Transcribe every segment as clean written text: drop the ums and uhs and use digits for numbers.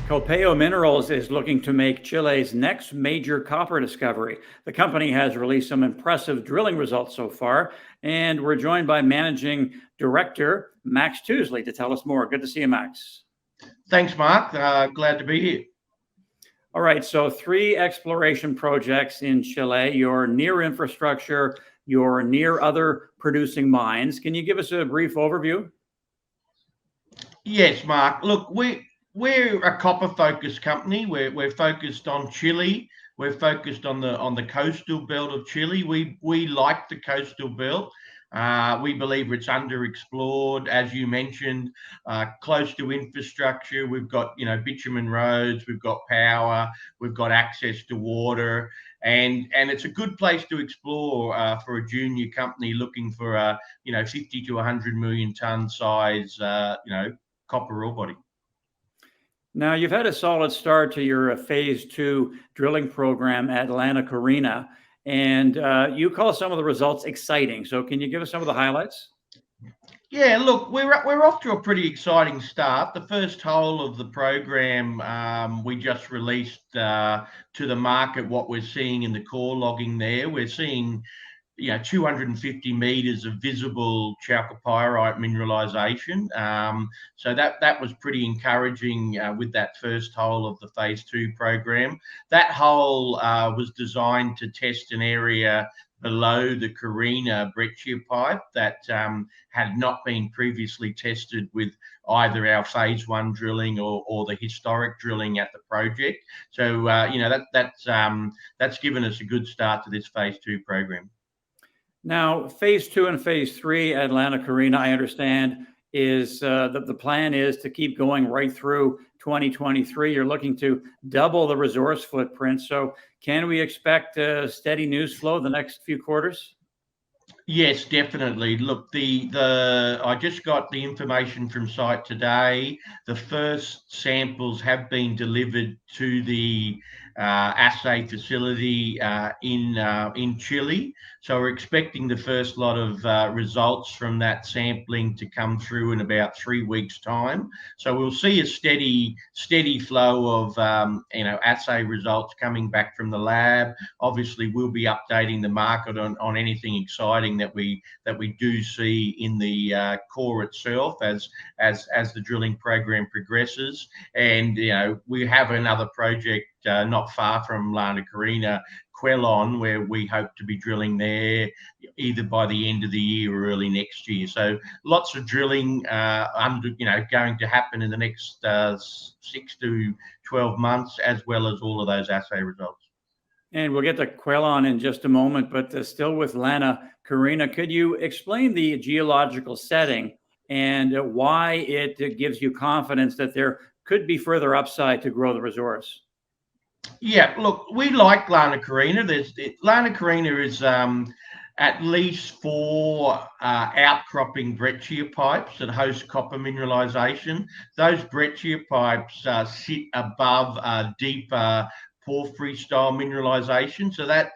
Culpeo Minerals is looking to make Chile's next major copper discovery. The company has released some impressive drilling results so far, and we're joined by Managing Director Max Tuesley to tell us more. Good to see you, Max. Thanks, Mark. Glad to be here. All right, so 3 exploration projects in Chile. You're near infrastructure, you're near other producing mines. Can you give us a brief overview? Yes, Mark. Look, we're a copper-focused company. We're focused on Chile. We're focused on the coastal belt of Chile. We like the coastal belt. We believe it's underexplored, as you mentioned, close to infrastructure. We've got bitumen roads, we've got power, we've got access to water, and it's a good place to explore for a junior company looking for a 50 to 100 million ton size copper ore body. Now, you've had a solid start to your phase 2 drilling program at Lana Corina, and you call some of the results exciting. So can you give us some of the highlights? Yeah, look, we're off to a pretty exciting start. The first hole of the program, we just released to the market what we're seeing in the core logging there. We're seeing 250 meters of visible chalcopyrite mineralization. So that was pretty encouraging with that first hole of the phase 2 program. That hole was designed to test an area below the Corina breccia pipe that had not been previously tested with either our phase 1 drilling or the historic drilling at the project. So that's given us a good start to this phase 2 program. Now, phase 2 and phase 3 at Lana Corina, I understand, is the plan is to keep going right through 2023. You're looking to double the resource footprint. So can we expect steady news flow the next few quarters? Yes, definitely. Look, I just got the information from site today. The first samples have been delivered to the assay facility in Chile. So we're expecting the first lot of results from that sampling to come through in about 3 weeks' time. So we'll see a steady flow of assay results coming back from the lab. Obviously, we'll be updating the market on anything exciting that we do see in the core itself as the drilling program progresses. And we have another project not far from Lana Corina, Quelon, where we hope to be drilling there either by the end of the year or early next year. So lots of drilling going to happen in the next 6 to 12 months, as well as all of those assay results. And we'll get to Quelon in just a moment, but still with Lana Corina, could you explain the geological setting and why it gives you confidence that there could be further upside to grow the resource? Yeah, look, we like Lana Corina. Lana Corina is at least 4 outcropping breccia pipes that host copper mineralization. Those breccia pipes sit above deeper porphyry style mineralization. So that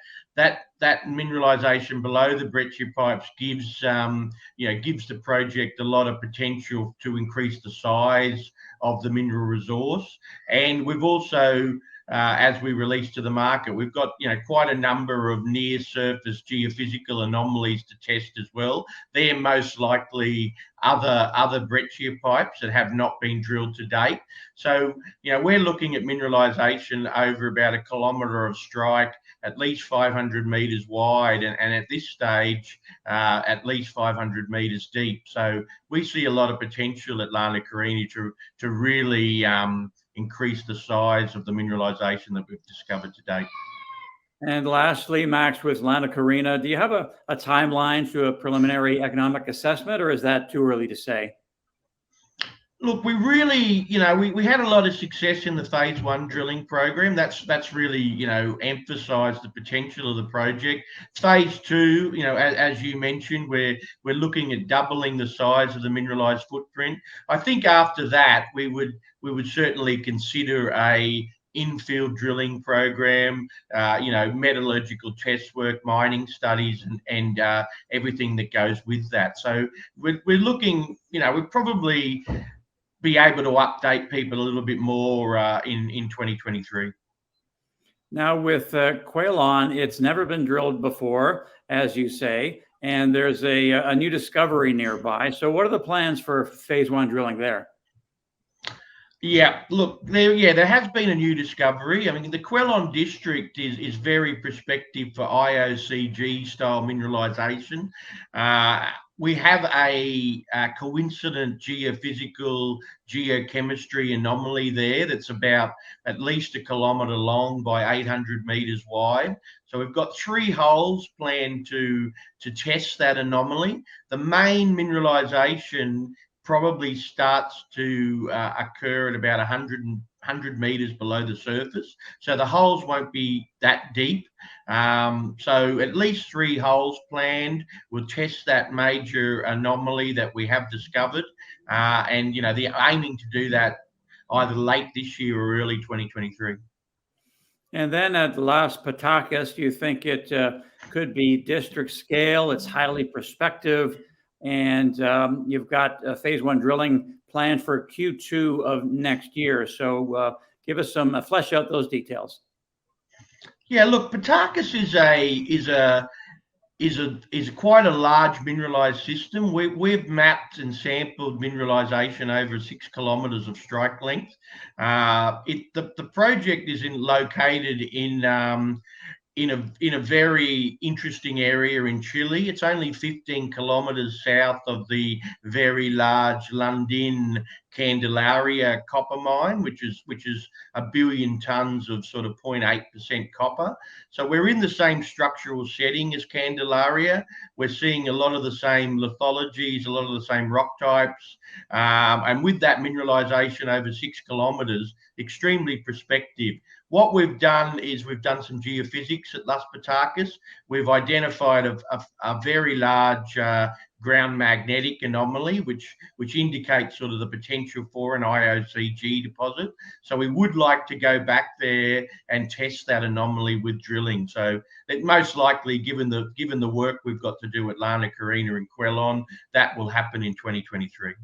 mineralization below the breccia pipes gives the project a lot of potential to increase the size of the mineral resource. And we've also as we release to the market, we've got quite a number of near surface geophysical anomalies to test as well. They're most likely other breccia pipes that have not been drilled to date. So we're looking at mineralization over about 1 kilometer of strike, at least 500 meters wide, and at this stage at least 500 meters deep. So we see a lot of potential at Lana Corina to really increase the size of the mineralization that we've discovered to date. And lastly, Max, with Lana Corina, do you have a timeline to a preliminary economic assessment, or is that too early to say? Look, we really, we had a lot of success in the phase 1 drilling program. That's really, emphasized the potential of the project. Phase 2, as you mentioned, we're looking at doubling the size of the mineralized footprint. I think after that, we would certainly consider a infield drilling program, metallurgical test work, mining studies, and everything that goes with that. So we're looking, we're probably be able to update people a little bit more in 2023. Now with Quailon, it's never been drilled before, as you say, and there's a new discovery nearby. So what are the plans for phase 1 drilling there? Yeah, look, there has been a new discovery. I mean, the Quailon district is very prospective for IOCG style mineralization. We have a coincident geophysical geochemistry anomaly there that's about at least 1 kilometre long by 800 metres wide. So we've got 3 holes planned to test that anomaly. The main mineralization probably starts to occur at about 100 meters below the surface. So the holes won't be that deep. So at least 3 holes planned. We'll test that major anomaly that we have discovered. And, you know, they're aiming to do that either late this year or early 2023. And then at Las Patacas, do you think it could be district scale? It's highly prospective, and you've got phase 1 drilling planned for Q2 of next year. So give us some flesh out those details. Yeah, look, Patacas is quite a large mineralized system. We've mapped and sampled mineralization over 6 kilometers of strike length. The project is located in a very interesting area in Chile. It's only 15 kilometers south of the very large Lundin Candelaria copper mine, which is 1 billion tons of sort of 0.8% copper. So we're in the same structural setting as Candelaria. We're seeing a lot of the same lithologies, a lot of the same rock types, and with that mineralization over 6 kilometers, extremely prospective. What we've done is we've done some geophysics at Las Patacas. We've identified a very large ground magnetic anomaly, which indicates sort of the potential for an IOCG deposit. So we would like to go back there and test that anomaly with drilling. So it most likely, given the work we've got to do at Lana Corina and Quailon, that will happen in 2023.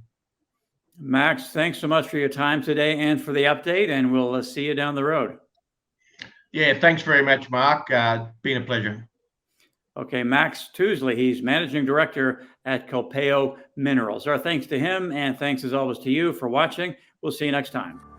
Max, thanks so much for your time today and for the update, and we'll see you down the road. Yeah, thanks very much, Mark. Been a pleasure. Okay, Max Tuesley, he's Managing Director at Culpeo Minerals. Our thanks to him, and thanks as always to you for watching. We'll see you next time.